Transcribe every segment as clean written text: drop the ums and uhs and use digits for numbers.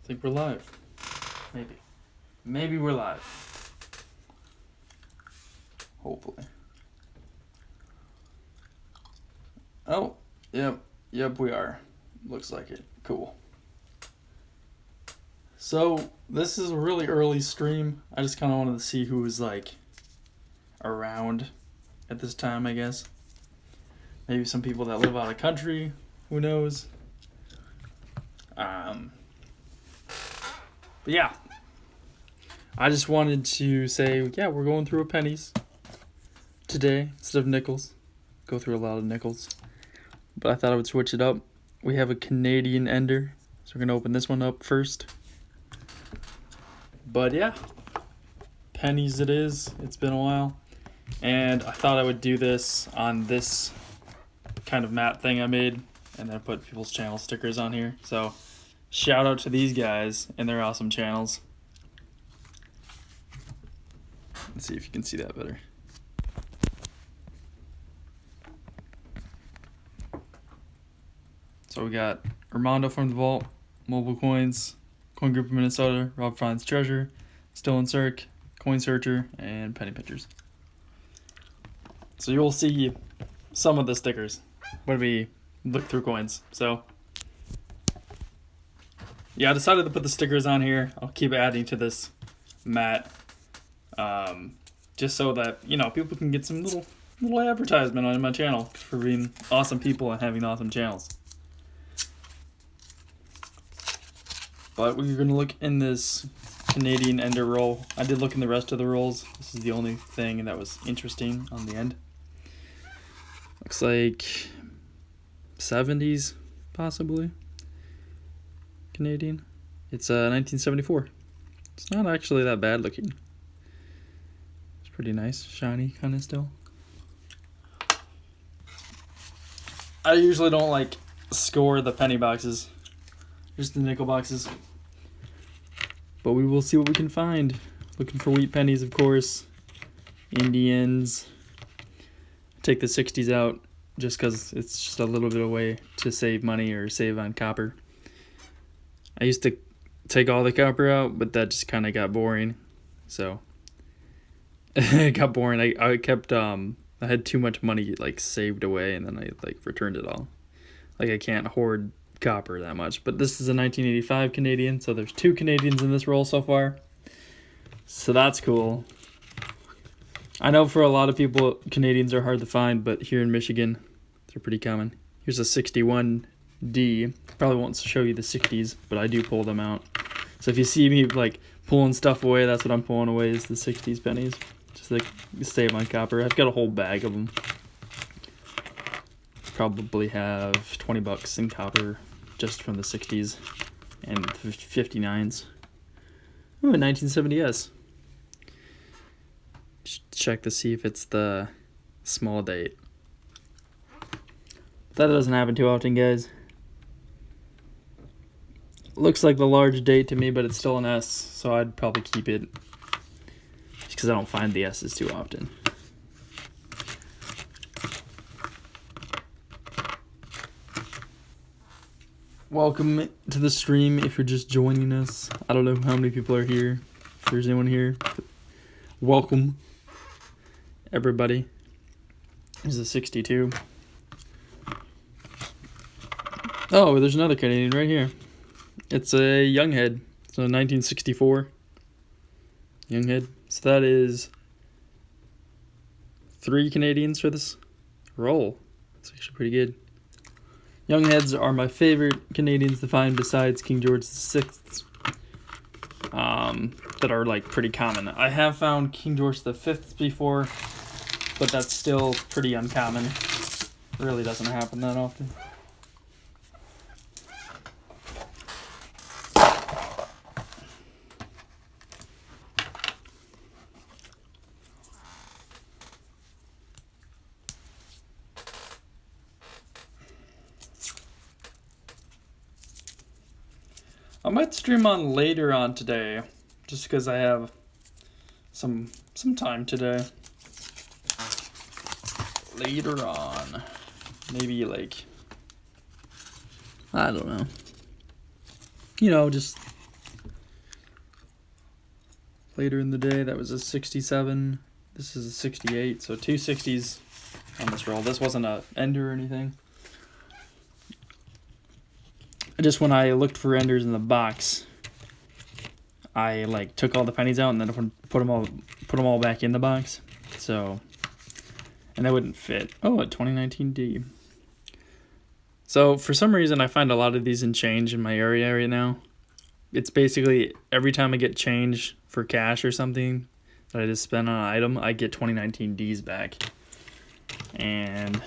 think we're live. Maybe. Maybe we're live. Hopefully. Oh, yep, we are. Looks like it. Cool. So, this is a really early stream. I just kind of wanted to see who was, like, around at this time, I guess. Maybe some people that live out of country. Who knows? But yeah. I just wanted to say, yeah, we're going through a pennies today instead of nickels. Go through a lot of nickels. But I thought I would switch it up. We have a Canadian Ender. So we're going to open this one up first. But yeah. Pennies it is. It's been a while. And I thought I would do this on this kind of mat thing I made. And then put people's channel stickers on here. So shout out to these guys and their awesome channels. Let's see if you can see that better. So we got Armando from the Vault, Mobile Coins, Coin Group of Minnesota, Rob Finds Treasure, Still in Circ, Coin Searcher, and Penny Pinchers. So you'll see some of the stickers when we look through coins. So yeah, I decided to put the stickers on here. I'll keep adding to this mat. Just so that, you know, people can get some little advertisement on my channel for being awesome people and having awesome channels. But we're going to look in this Canadian Ender roll. I did look in the rest of the rolls. This is the only thing that was interesting on the end. Looks like 70s, possibly. Canadian. It's 1974. It's not actually that bad looking. Pretty nice, shiny kind of still. I usually don't like score the penny boxes, just the nickel boxes. But we will see what we can find. Looking for wheat pennies, of course. Indians. Take the 60s out just because it's just a little bit of a way to save money or save on copper. I used to take all the copper out, but that just kind of got boring. So it got boring. I kept I had too much money like saved away, and then I like returned it all. Like I can't hoard copper that much. But this is a 1985 Canadian, so there's 2 Canadians in this roll so far. So that's cool. I know for a lot of people Canadians are hard to find, but here in Michigan they're pretty common. Here's a 61D. Probably won't show you the 60s, but I do pull them out. So if you see me like pulling stuff away, that's what I'm pulling away is the 60s pennies. Just like save on copper. I've got a whole bag of them. Probably have $20 in copper just from the 60s and 59s. Ooh, a 1970S. Check to see if it's the small date. That doesn't happen too often, guys. Looks like the large date to me, but it's still an S, so I'd probably keep it just because I don't find the S's too often. Welcome to the stream if you're just joining us. I don't know how many people are here. If there's anyone here, welcome, everybody. There's a 62. Oh, there's another Canadian right here. It's a Younghead. So 1964 Younghead. So that is 3 Canadians for this roll. It's actually pretty good. Youngheads are my favorite Canadians to find besides King George VI. That are like pretty common. I have found King George V before, but that's still pretty uncommon. It really doesn't happen that often. I might stream on later on today, just because I have some time today. Later on, maybe like, I don't know. You know, just later in the day. That was a 67. This is a 68. So 2 60s on this roll. This wasn't a ender or anything. Just when I looked for enders in the box, I like took all the pennies out and then put them all back in the box. So, and they wouldn't fit. Oh, a 2019 D. So for some reason, I find a lot of these in change in my area right now. It's basically every time I get change for cash or something that I just spend on an item, I get 2019 Ds back. And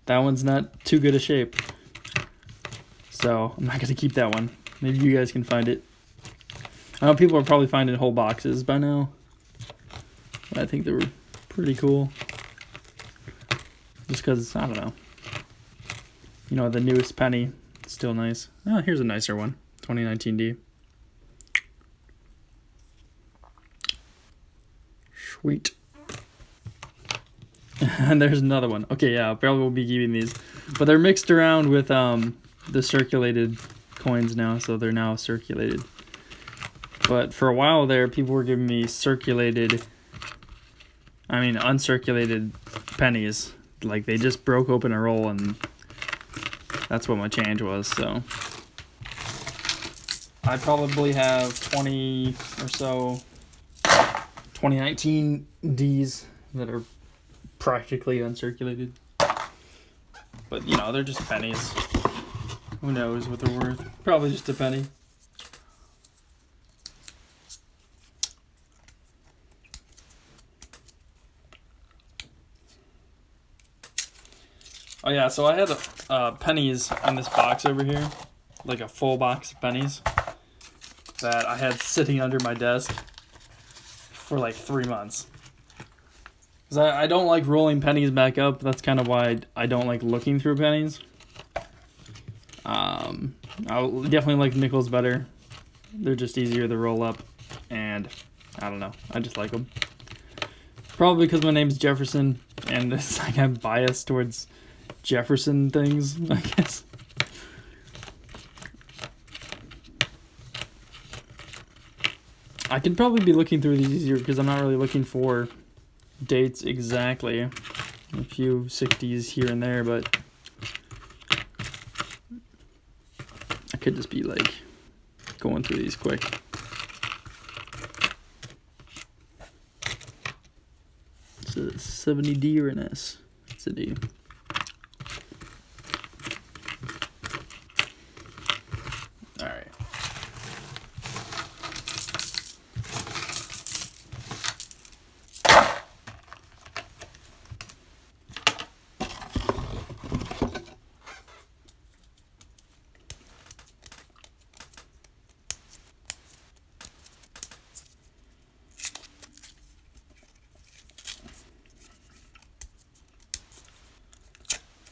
that one's not too good a shape. So I'm not going to keep that one. Maybe you guys can find it. I know people are probably finding whole boxes by now. But I think they were pretty cool. Just because, I don't know. You know, the newest penny. Still nice. Oh, here's a nicer one. 2019 D. Sweet. And there's another one. Okay, yeah, I probably will be keeping these. But they're mixed around with the circulated coins now, so they're now circulated. But for a while there, people were giving me uncirculated pennies. Like, they just broke open a roll, and that's what my change was, so. I probably have 20 or so 2019 Ds that are practically uncirculated. But, you know, they're just pennies. Who knows what they're worth? Probably just a penny. Oh yeah, so I had pennies in this box over here. Like a full box of pennies that I had sitting under my desk for like 3 months. Because I don't like rolling pennies back up. That's kind of why I don't like looking through pennies. I definitely like nickels better. They're just easier to roll up. And I don't know. I just like them. Probably because my name's Jefferson. And it's like I'm biased towards Jefferson things, I guess. I could probably be looking through these easier because I'm not really looking for dates exactly. A few 60s here and there, but I could just be like going through these quick. It's a 70D or an S? It's a D. Alright.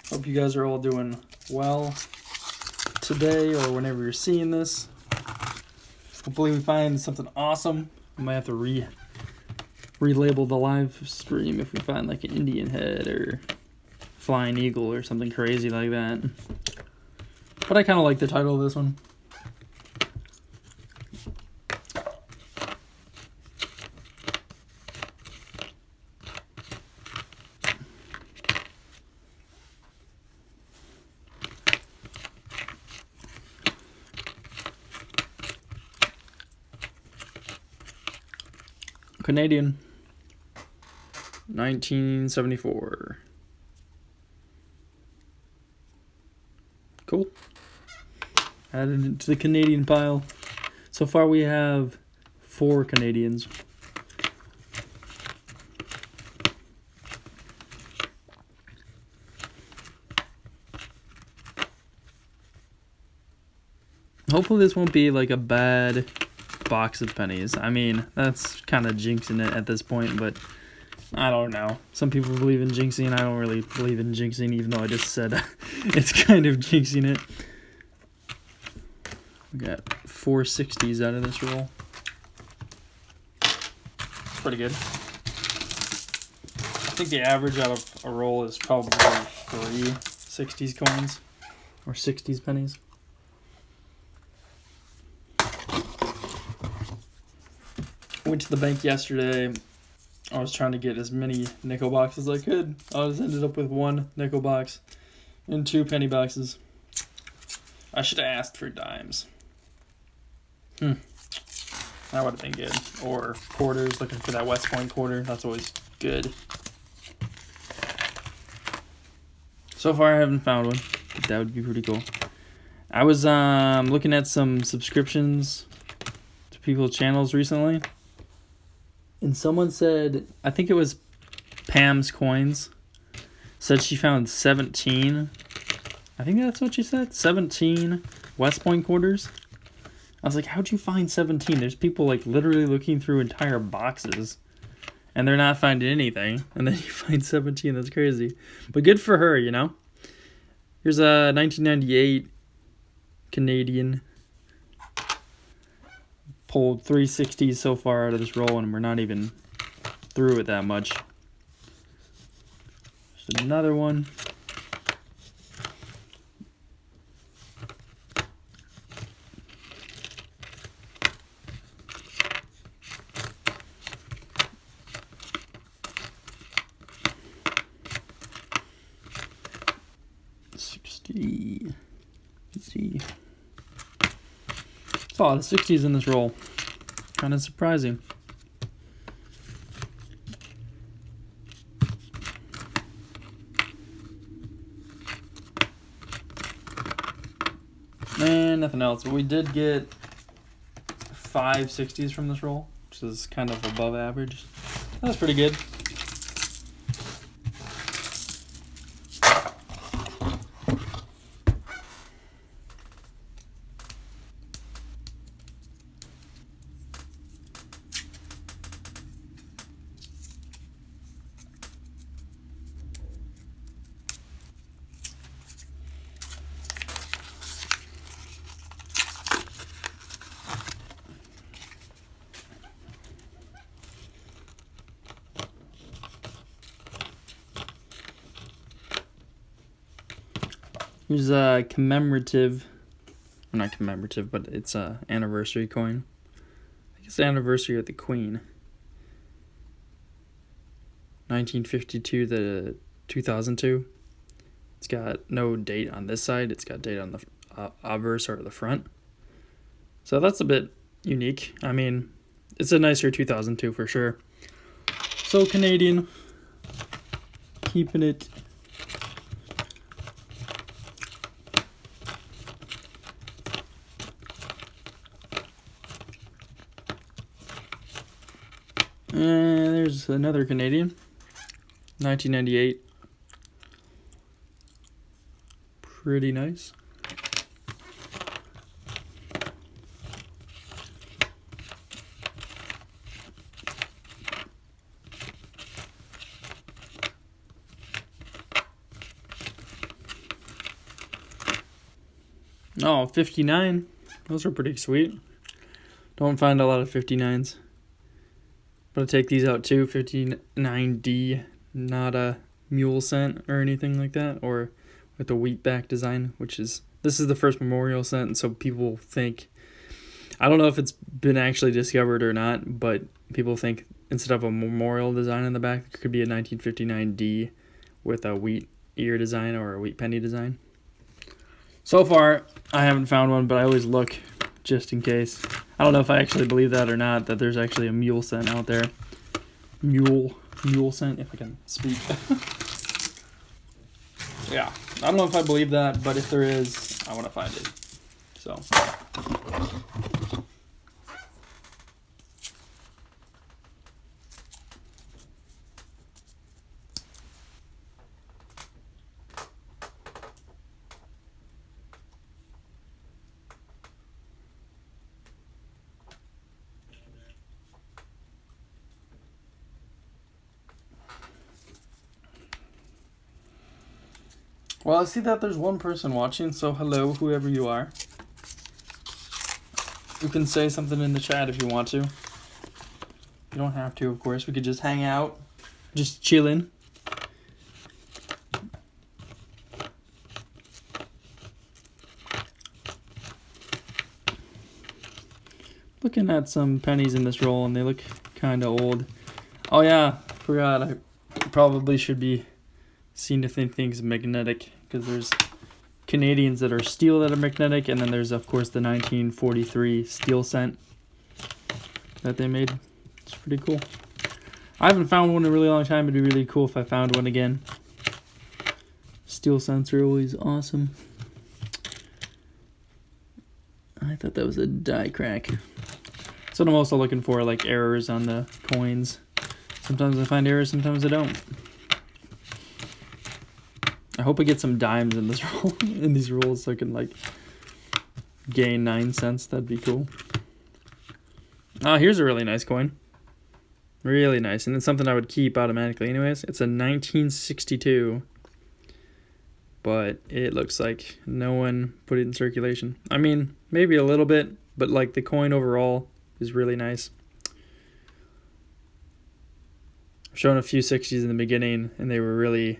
Hope you guys are all doing well today or whenever you're seeing this. Hopefully we find something awesome. We might have to relabel the live stream if we find like an Indian head or flying eagle or something crazy like that. But I kind of like the title of this one. Canadian, 1974. Cool. Added it to the Canadian pile. So far we have 4 Canadians. Hopefully this won't be like a bad box of pennies. I mean, that's kind of jinxing it at this point, but I don't know. Some people believe in jinxing. I don't really believe in jinxing, even though I just said it's kind of jinxing it. We got 4 60s out of this roll. Pretty good. I think the average out of a roll is probably 3 60s coins or 60s pennies. Went to the bank yesterday. I was trying to get as many nickel boxes as I could. I just ended up with 1 nickel box and 2 penny boxes. I should have asked for dimes. That would have been good. Or quarters, looking for that West Point quarter. That's always good. So far I haven't found one, but that would be pretty cool. I was looking at some subscriptions to people's channels recently. And someone said, I think it was Pam's Coins, said she found 17. I think that's what she said. 17 West Point quarters. I was like, how'd you find 17? There's people like literally looking through entire boxes and they're not finding anything. And then you find 17. That's crazy. But good for her, you know? Here's a 1998 Canadian. Pulled 360s so far out of this roll, and we're not even through it that much. There's another one. Let's see. There's a lot of 60s in this roll. Kind of surprising. And nothing else. But we did get 5 60s from this roll, which is kind of above average. That's pretty good. Here's a commemorative, well, not commemorative, but it's a anniversary coin. I think it's the anniversary of the Queen. 1952 to 2002. It's got no date on this side. It's got date on the obverse or the front. So that's a bit unique. I mean, it's a nicer 2002 for sure. So Canadian, keeping it. And there's another Canadian, 1998. Pretty nice. Oh, 59. Those are pretty sweet. Don't find a lot of 59s. But I'll take these out too. 59D, not a mule scent or anything like that, or with the wheat back design, this is the first memorial scent, and so people think, I don't know if it's been actually discovered or not, but people think instead of a memorial design in the back, there could be a 1959D with a wheat ear design or a wheat penny design. So far, I haven't found one, but I always look just in case. I don't know if I actually believe that or not, that there's actually a mule scent out there. Mule scent, if I can speak. Yeah, I don't know if I believe that, but if there is, I want to find it. So. Well, I see that there's one person watching, so hello, whoever you are. You can say something in the chat if you want to. You don't have to, of course. We could just hang out, just chilling. looking at some pennies in this roll, and they look kind of old. Oh yeah, forgot. I probably should be seen to think things magnetic, because there's Canadians that are steel that are magnetic, and then there's of course the 1943 steel cent that they made. It's pretty cool. I haven't found one in a really long time. It'd be really cool if I found one again. Steel cents are always awesome. I thought that was a die crack. So I'm also looking for like errors on the coins. Sometimes I find errors, sometimes I don't. I hope I get some dimes in this roll, in these rolls, so I can like gain 9 cents. That'd be cool. Oh, here's a really nice coin. Really nice, and it's something I would keep automatically anyways. It's a 1962, but it looks like no one put it in circulation. I mean, maybe a little bit, but like the coin overall is really nice. I've shown a few 60s in the beginning, and they were really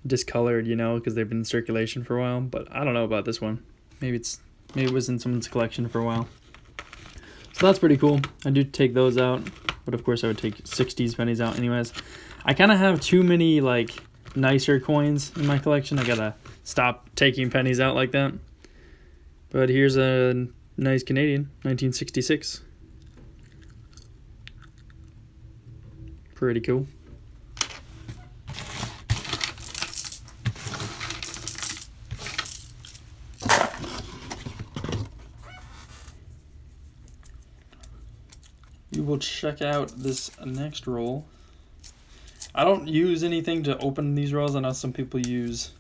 discolored, you know, because they've been in circulation for a while. But I don't know about this one. Maybe it was in someone's collection for a while. So that's pretty cool. I do take those out, but of course I would take 60s pennies out anyways. I kind of have too many like nicer coins in my collection. I gotta stop taking pennies out like that. But here's a nice Canadian, 1966. Pretty cool. We will check out this next roll. I don't use anything to open these rolls. I know some people use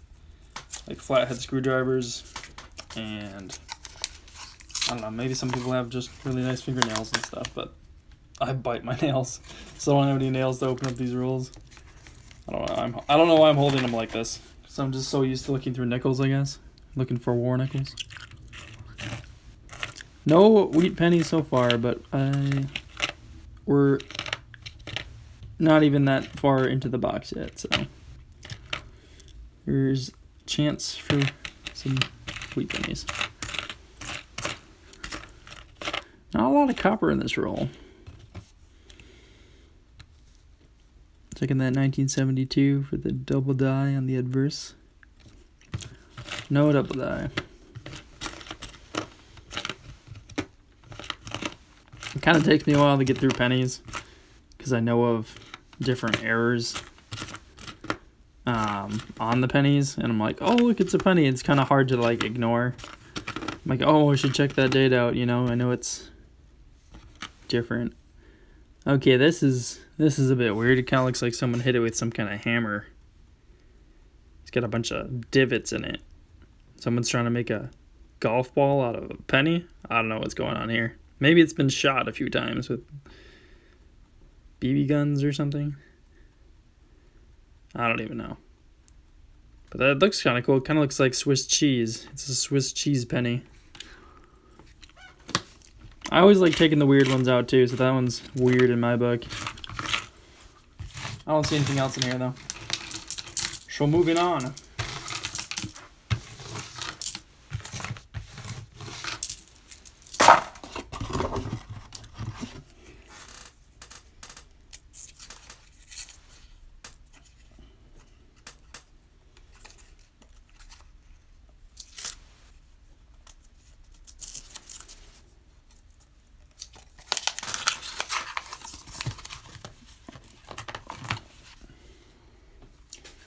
like flathead screwdrivers, and I don't know, maybe some people have just really nice fingernails and stuff, but I bite my nails, so I don't have any nails to open up these rolls. I don't know why I'm holding them like this. So I'm just so used to looking through nickels, I guess. Looking for war nickels. No wheat pennies so far, but we're not even that far into the box yet, so there's a chance for some wheat pennies. Not a lot of copper in this roll. Taking that 1972 for the double die on the adverse. No double die. It kind of takes me a while to get through pennies because I know of different errors on the pennies, and I'm like, oh look, it's a penny. It's kind of hard to like ignore. I'm like, oh, I should check that date out, you know. I know it's different. Okay, this is a bit weird. It kind of looks like someone hit it with some kind of hammer. It's got a bunch of divots in it. Someone's trying to make a golf ball out of a penny. I don't know what's going on here. Maybe it's been shot a few times with BB guns or something. I don't even know. But that looks kind of cool. It kind of looks like Swiss cheese. It's a Swiss cheese penny. I always like taking the weird ones out too, so that one's weird in my book. I don't see anything else in here though. So moving on.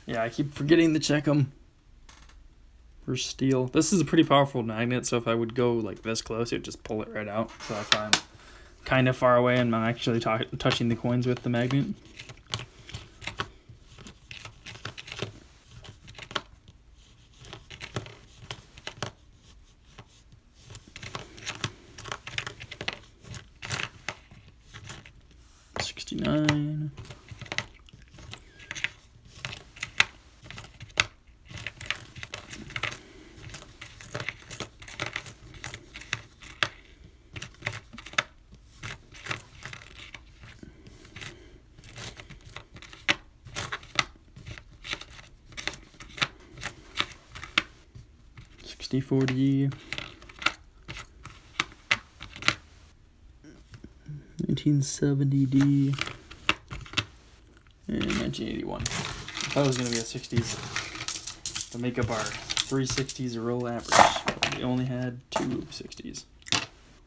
Yeah, I keep forgetting to check them for steel. This is a pretty powerful magnet, so if I would go like this close, it would just pull it right out. So that's why I'm kind of far away and I'm actually touching the coins with the magnet. $69. $60.40. 1970D. And 1981. I thought it was going to be a 60s to make up our 3 60s roll average. But we only had 2 60s,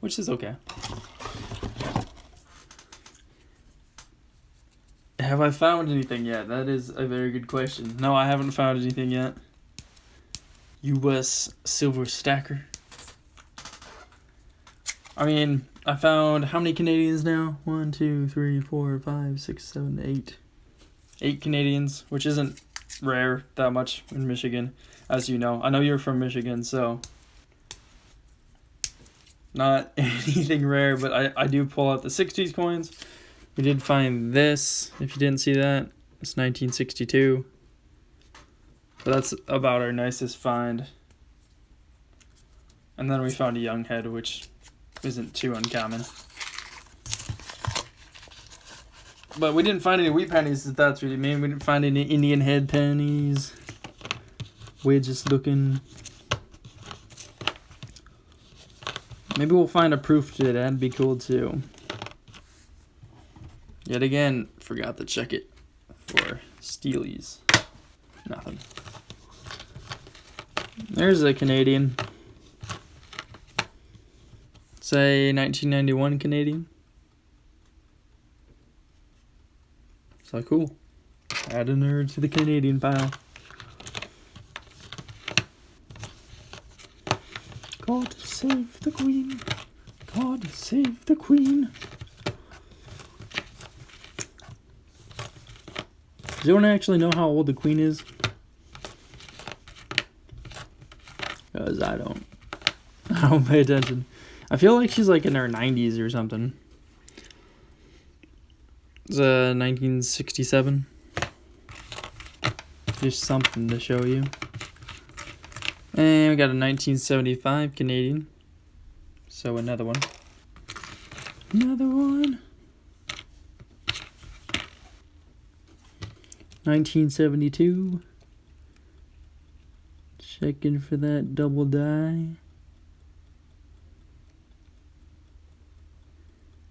which is okay. Have I found anything yet? That is a very good question. No, I haven't found anything yet. US Silver Stacker. I mean, I found how many Canadians now? 1, 2, 3, 4, 5, 6, 7, 8. 8 Canadians, which isn't rare that much in Michigan, as you know. I know you're from Michigan, so not anything rare, but I do pull out the 60s coins. We did find this, if you didn't see that. It's 1962. But that's about our nicest find. And then we found a young head, which isn't too uncommon. But we didn't find any wheat pennies, if that's what you mean. We didn't find any Indian head pennies. We're just looking. Maybe we'll find a proof to it. That'd be cool too. Yet again, forgot to check it for Steelies. Nothing. There's a Canadian. Say 1991 Canadian. So cool. Add a nerd to the Canadian pile. God save the Queen. God save the Queen. Does anyone actually know how old the Queen is? Because I don't pay attention. I feel like she's like in her 90s or something. It's 1967. Just something to show you. And we got a 1975 Canadian. So another one. Another one. 1972. Checking for that double die.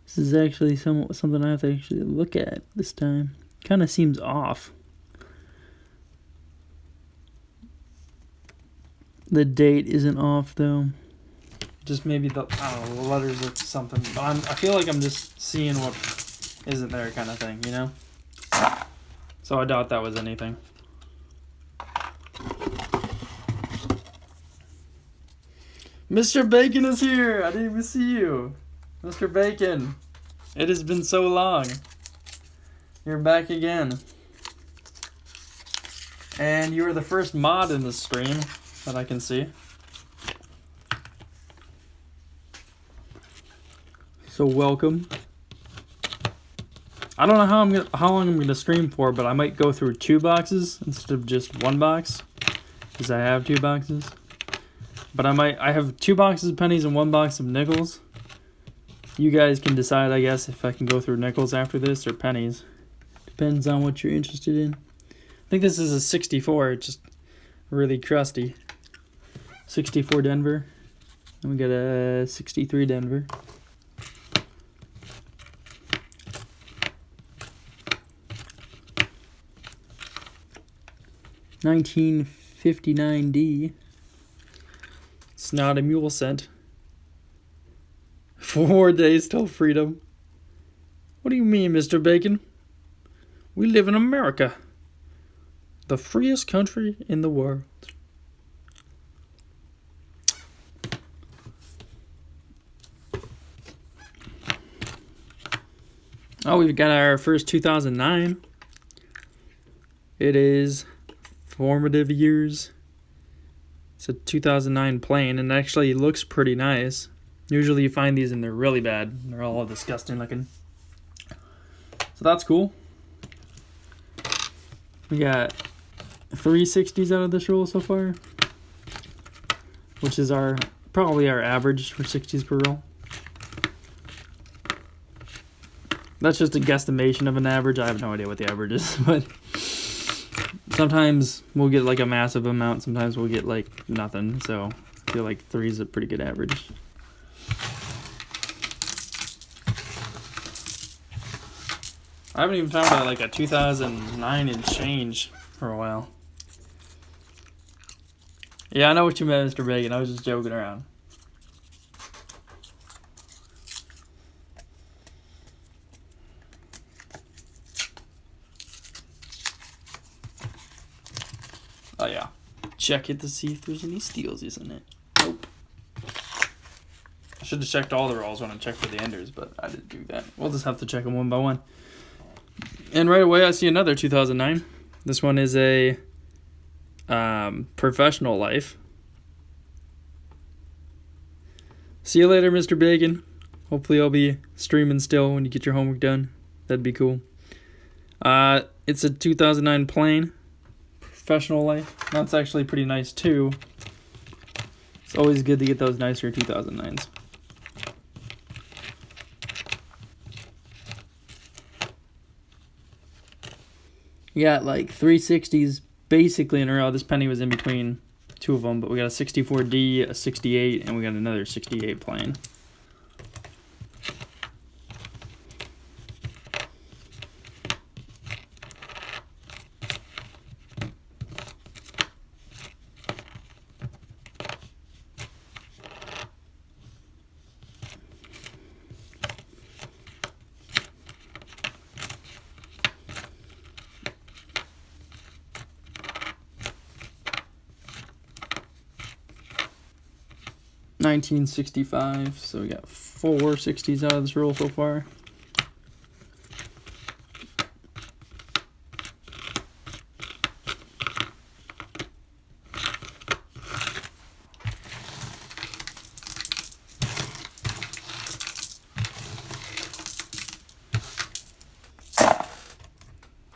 This is actually something I have to actually look at this time. Kind of seems off. The date isn't off though. Just maybe the letters or something. I feel like I'm just seeing what isn't there kind of thing, you know? So I doubt that was anything. Mr. Bacon is here! I didn't even see you. Mr. Bacon, it has been so long. You're back again. And you were the first mod in the stream that I can see. So welcome. I don't know how long I'm gonna stream for, but I might go through 2 boxes instead of just 1 box, because I have 2 boxes. But I have 2 boxes of pennies and 1 box of nickels. You guys can decide, I guess, if I can go through nickels after this or pennies. Depends on what you're interested in. I think this is a 64, it's just really crusty. 64 Denver. And we got a 63 Denver. $19.59D. It's not a mule cent. 4 days till freedom. What do you mean, Mr. Bacon? We live in America, the freest country in the world. Oh, we've got our first 2009. It is formative years. It's a 2009 plane, and it actually looks pretty nice. Usually you find these and they're really bad. They're all disgusting looking. So that's cool. We got 3 60s out of this roll so far, which is probably our average for 60s per roll. That's just a guesstimation of an average. I have no idea what the average is, but sometimes we'll get like a massive amount, sometimes we'll get like nothing. So I feel like 3 is a pretty good average. I haven't even found like a 2009 and change for a while. Yeah, I know what you meant, Mr. Bacon. I was just joking around. Oh yeah. Check it to see if there's any steals, isn't it? Nope. I should have checked all the rolls when I checked for the enders, but I didn't do that. We'll just have to check them one by one. And right away I see another 2009. This one is a professional life. See you later, Mr. Bacon. Hopefully I'll be streaming still when you get your homework done. That'd be cool. It's a 2009 plane. Professional life. That's actually pretty nice too. It's always good to get those nicer 2009s. We got like 360s basically in a row. This penny was in between two of them, but we got a 64D, a 68, and we got another 68 plane. $19.65, so we got 4 60s out of this roll so far.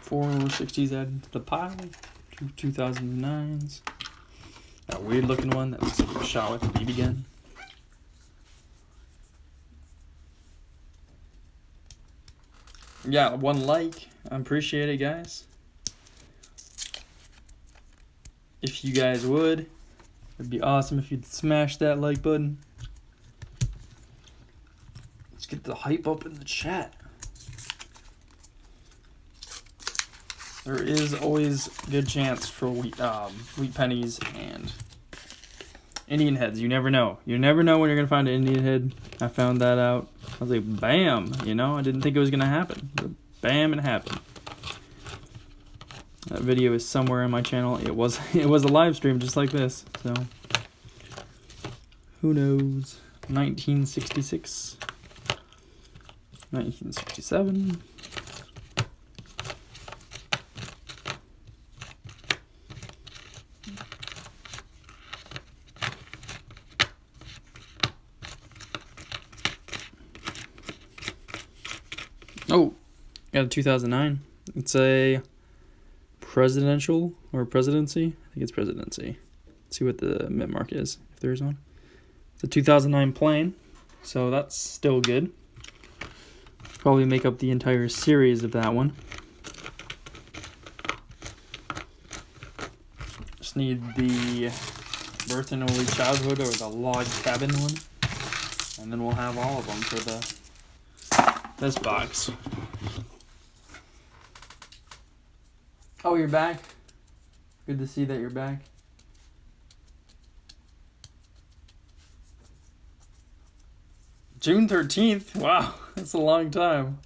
Four 60s added to the pile. 2 2009s. That weird looking one that looks like a shot with a BB gun. Yeah, 1 like. I appreciate it, guys. If you guys would, it'd be awesome if you'd smash that like button. Let's get the hype up in the chat. There is always a good chance for wheat pennies and Indian heads. You never know. You never know when you're gonna find an Indian head. I found that out. I was like, bam! You know, I didn't think it was gonna happen, but bam, it happened. That video is somewhere on my channel. It was a live stream just like this. So who knows? 1966, 1967. Oh, got a 2009. It's a presidential or presidency. I think it's presidency. Let's see what the mint mark is, if there is one. It's a 2009 plane, so that's still good. Probably make up the entire series of that one. Just need the birth and early childhood or the log cabin one, and then we'll have all of them for this box. Oh, you're back? Good to see that you're back. June 13th? Wow, that's a long time.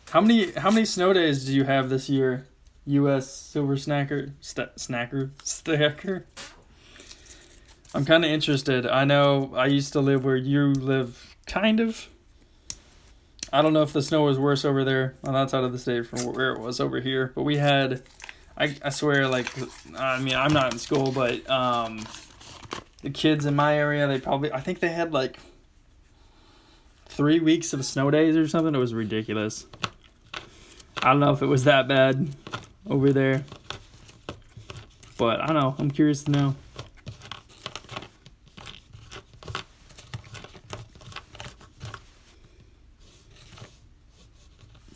How many snow days do you have this year? US Silver Stacker? I'm kind of interested. I know I used to live where you live, kind of. I don't know if the snow was worse over there on that side of the state from where it was over here, but we had, I swear, like, I mean, I'm not in school, but the kids in my area, I think they had like 3 weeks of snow days or something. It was ridiculous. I don't know if it was that bad over there, but I don't know. I'm curious to know.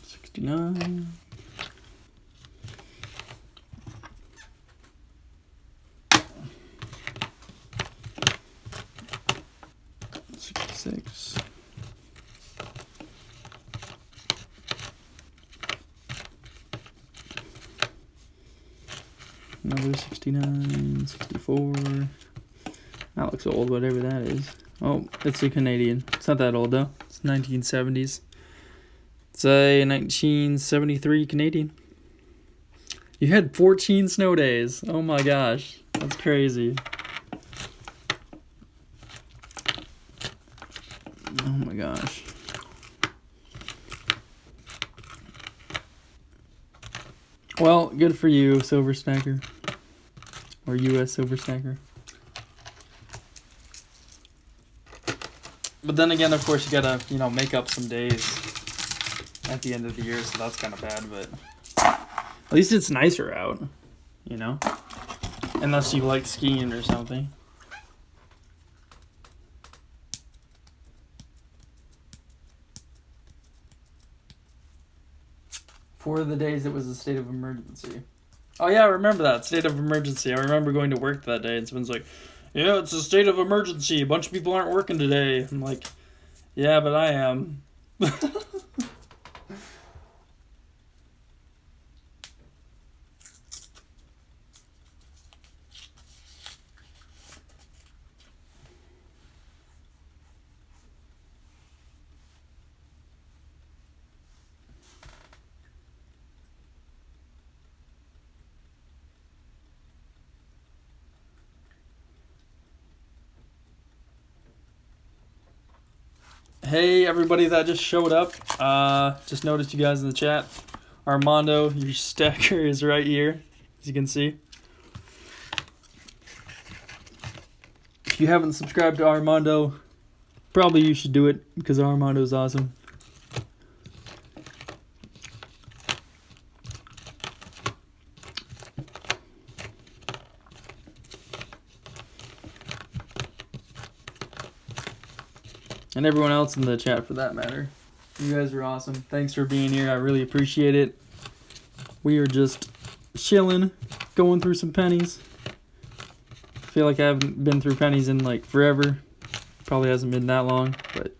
$69. $66. 69, 64. That looks old, whatever that is. Oh, it's a Canadian. It's not that old, though. It's 1970s. It's a 1973 Canadian. You had 14 snow days. Oh my gosh. That's crazy. Oh my gosh. Well, good for you, Silver Stacker. Or US Silver Stacker. But then again, of course, you gotta, make up some days at the end of the year, so that's kind of bad, but at least it's nicer out, Unless you like skiing or something. For the days it was a state of emergency. Oh yeah, I remember that, state of emergency. I remember going to work that day and someone's like, yeah, it's a state of emergency. A bunch of people aren't working today. I'm like, yeah, but I am. Hey, everybody that just showed up. Just noticed you guys in the chat. Armando, your stacker is right here, as you can see. If you haven't subscribed to Armando, probably you should do it, because Armando's awesome. And everyone else in the chat for that matter. You guys are awesome. Thanks for being here. I really appreciate it. We are just chilling, going through some pennies. I feel like I haven't been through pennies in like forever. Probably hasn't been that long, but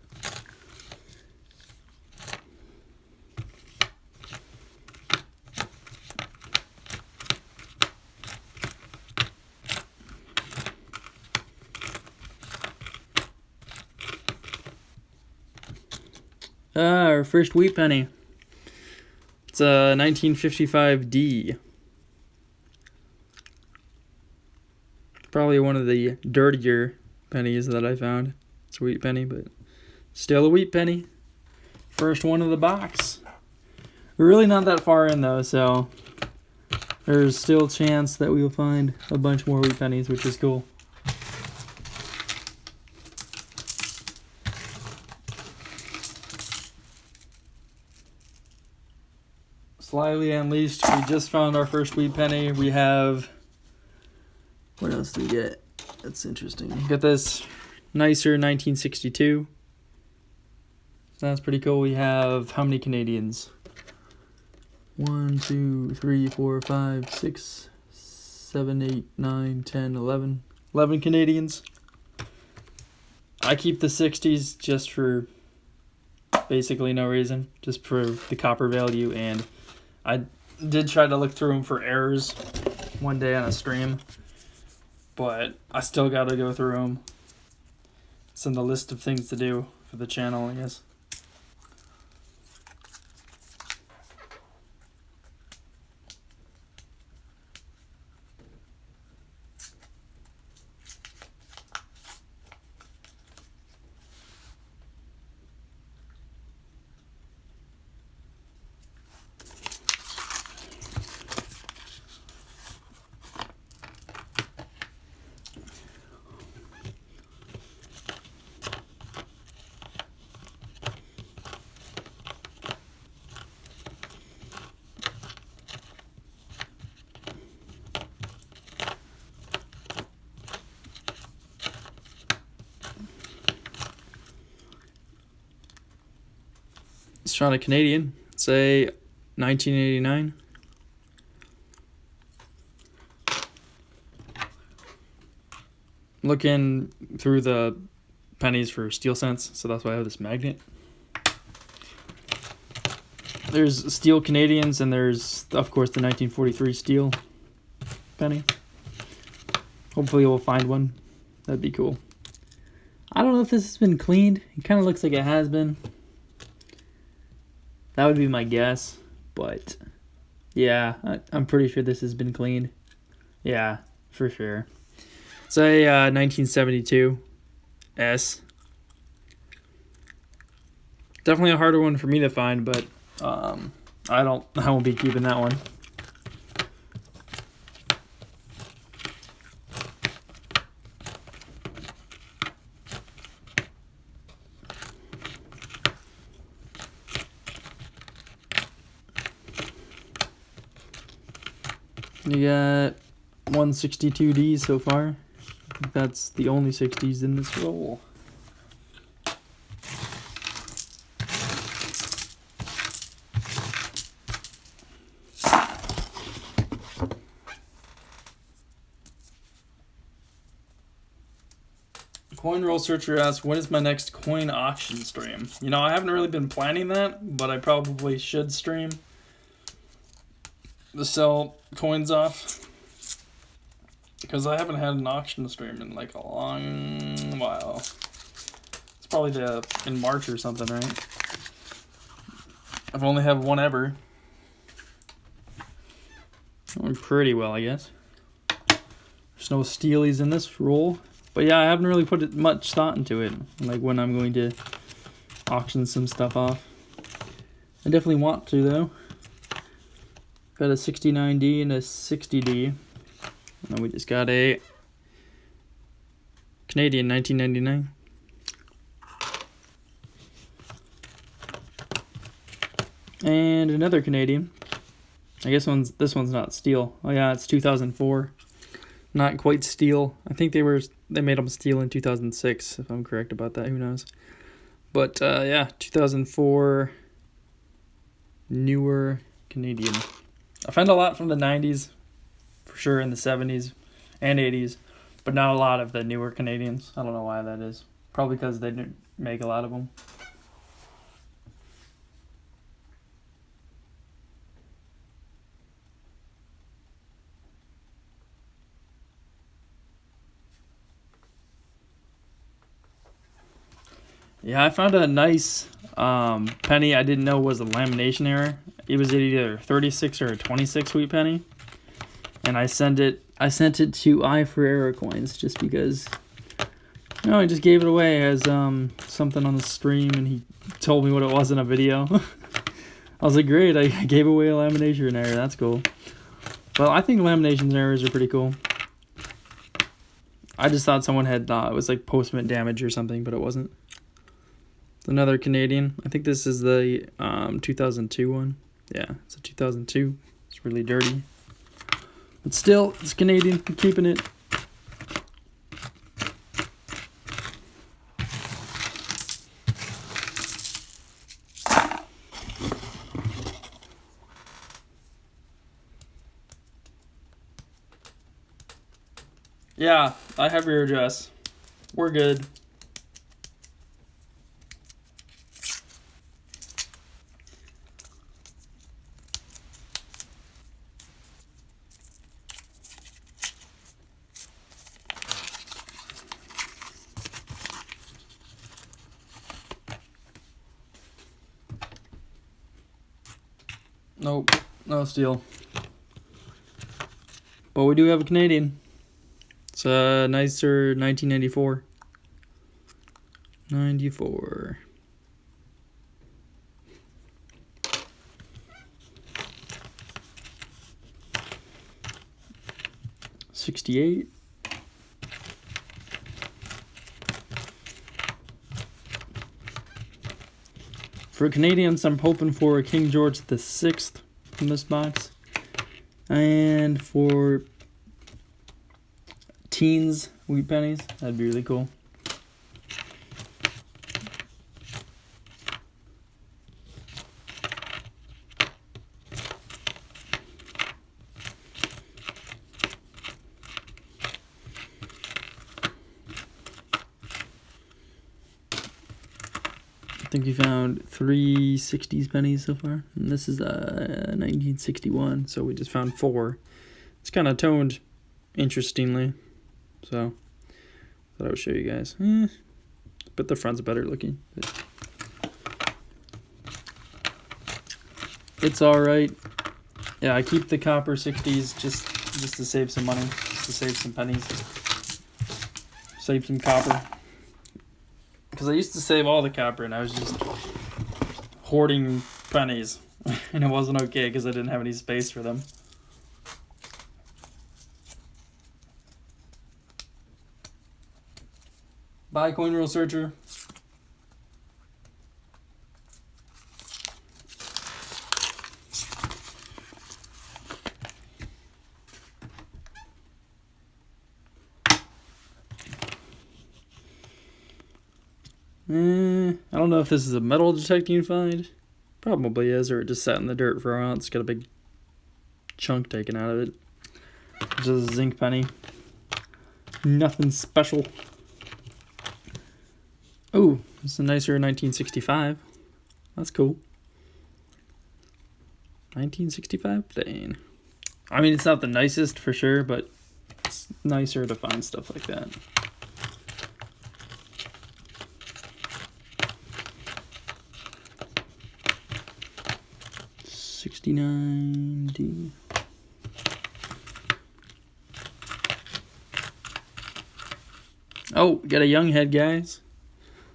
our first wheat penny. It's a 1955D. Probably one of the dirtier pennies that I found. It's a wheat penny, but still a wheat penny. First one of the box. We're really not that far in though, so there's still a chance that we'll find a bunch more wheat pennies, which is cool. Slyly Unleashed, we just found our first wheat penny. We have, what else do we get? That's interesting. We got this nicer 1962. So that's pretty cool. We have how many Canadians? 1, 2, 3, 4, 5, 6, 7, 8, 9, 10, 11. 11 Canadians. I keep the 60s just for basically no reason. Just for the copper value, and I did try to look through them for errors one day on a stream, but I still got to go through them. It's in the list of things to do for the channel, I guess. Let's try a Canadian. Say 1989. Looking through the pennies for steel cents, so that's why I have this magnet. There's steel Canadians, and there's, of course, the 1943 steel penny. Hopefully we'll find one. That'd be cool. I don't know if this has been cleaned. It kind of looks like it has been. That would be my guess. But yeah, I'm pretty sure this has been cleaned. Yeah, for sure. It's a 1972 S. Definitely a harder one for me to find, but I won't be keeping that one. You got 162D so far. I think that's the only 60s in this roll. Coin Roll Searcher asks, when is my next coin auction stream? You know, I haven't really been planning that, but I probably should stream to sell coins off, because I haven't had an auction stream in like a long while. It's probably in March or something, right? I've only had one ever. Going pretty well, I guess. There's no steelies in this roll. But yeah, I haven't really put much thought into it, like when I'm going to auction some stuff off. I definitely want to, though. Got a 69D and a 60D. And then we just got a Canadian 1999. And another Canadian. I guess this one's not steel. Oh yeah, it's 2004. Not quite steel. I think they made them steel in 2006, if I'm correct about that. Who knows? But yeah, 2004 newer Canadian. I found a lot from the 90s, for sure, in the 70s and 80s, but not a lot of the newer Canadians. I don't know why that is. Probably because they didn't make a lot of them. Yeah, I found a nice penny I didn't know was a lamination error. It was either 36 or a 26 wheat penny. And I sent it to I for Error Coins just because, you know, I just gave it away as something on the stream, and he told me what it was in a video. I was like, great, I gave away a lamination error. That's cool. Well, I think lamination errors are pretty cool. I just thought someone had thought it was like postment damage or something, but it wasn't. Another Canadian. I think this is the 2002 one. Yeah, it's a 2002. It's really dirty. But still, it's Canadian. I'm keeping it. Yeah, I have your address. We're good. Nope, no steel. But we do have a Canadian. It's a nicer 1994. 94. $68. For Canadians, I'm hoping for a King George VI in this box. And for teens wheat pennies, that'd be really cool. I think we found 3 60s pennies so far, and this is 1961, so we just found 4. It's kind of toned interestingly. So thought I would show you guys. But the front's better looking. It's alright. Yeah, I keep the copper 60s just to save some money, just to save some pennies. Save some copper. Because I used to save all the copper and I was just hoarding pennies. And it wasn't okay because I didn't have any space for them. Bye, Coin Rule Searcher. I don't know if this is a metal detecting find. Probably is, or it just sat in the dirt for a while. It's got a big chunk taken out of it. Just a zinc penny. Nothing special. Oh, it's a nicer 1965. That's cool. 1965? Dang. I mean, it's not the nicest for sure, but it's nicer to find stuff like that. $69D. Oh, got a young head, guys.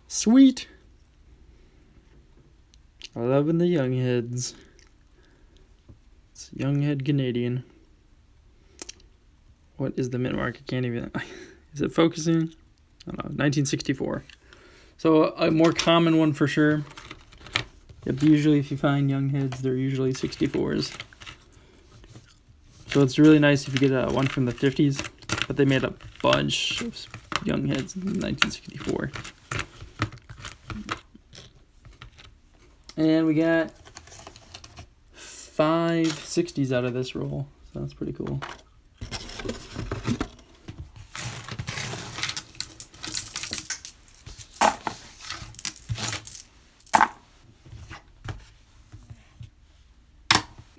Sweet. Loving the young heads. It's young head Canadian. What is the mint mark? I can't even. Is it focusing? I don't know. 1964. So a more common one for sure. Yep, usually if you find young heads, they're usually 64s. So it's really nice if you get one from the 50s, but they made a bunch of young heads in 1964. And we got 5 60s out of this roll, so that's pretty cool.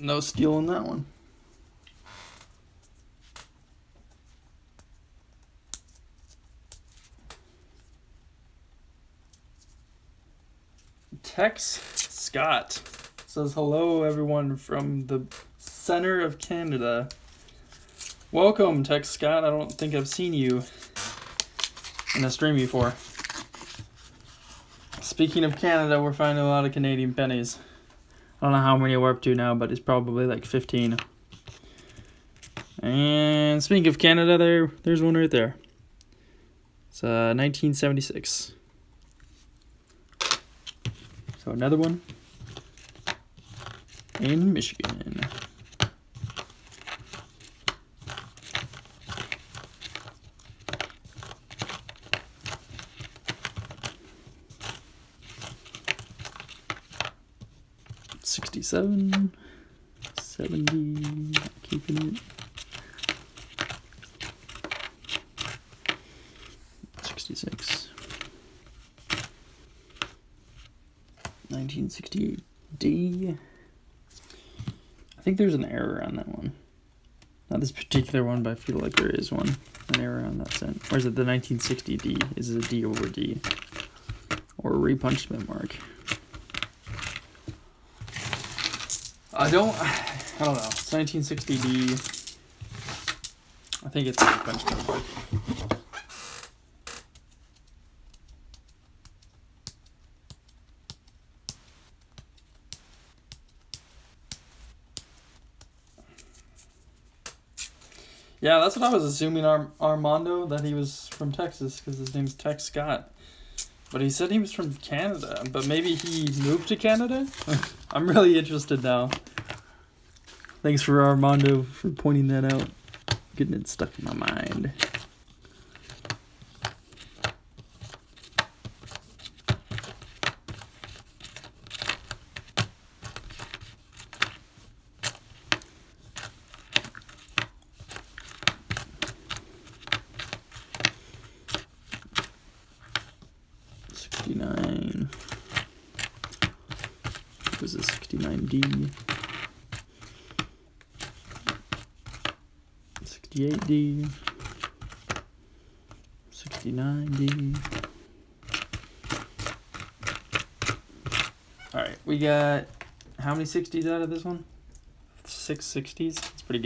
No steal on that one. Tex Scott says hello everyone from the center of Canada. Welcome, Tex Scott. I don't think I've seen you in a stream before. Speaking of Canada, we're finding a lot of Canadian pennies. I don't know how many we're up to now, but it's probably like 15. And speaking of Canada, there's one right there. It's 1976. So another one in Michigan. $67, $70, keeping it. $66. 1968D. I think there's an error on that one. Not this particular one, but I feel like there is an error on that cent. Or is it the 1960D? Is it a D over D? Or a repunchment mark? I don't know. It's 1960D. I think it's a repunchment mark. Yeah, that's what I was assuming, Armando, that he was from Texas, because his name's Tex Scott. But he said he was from Canada, but maybe he moved to Canada? I'm really interested now. Thanks for Armando for pointing that out. Getting it stuck in my mind. What was it, 69D? 68D. 60, 90. All right, we got how many 60s out of this one? 6 60s. It's pretty good.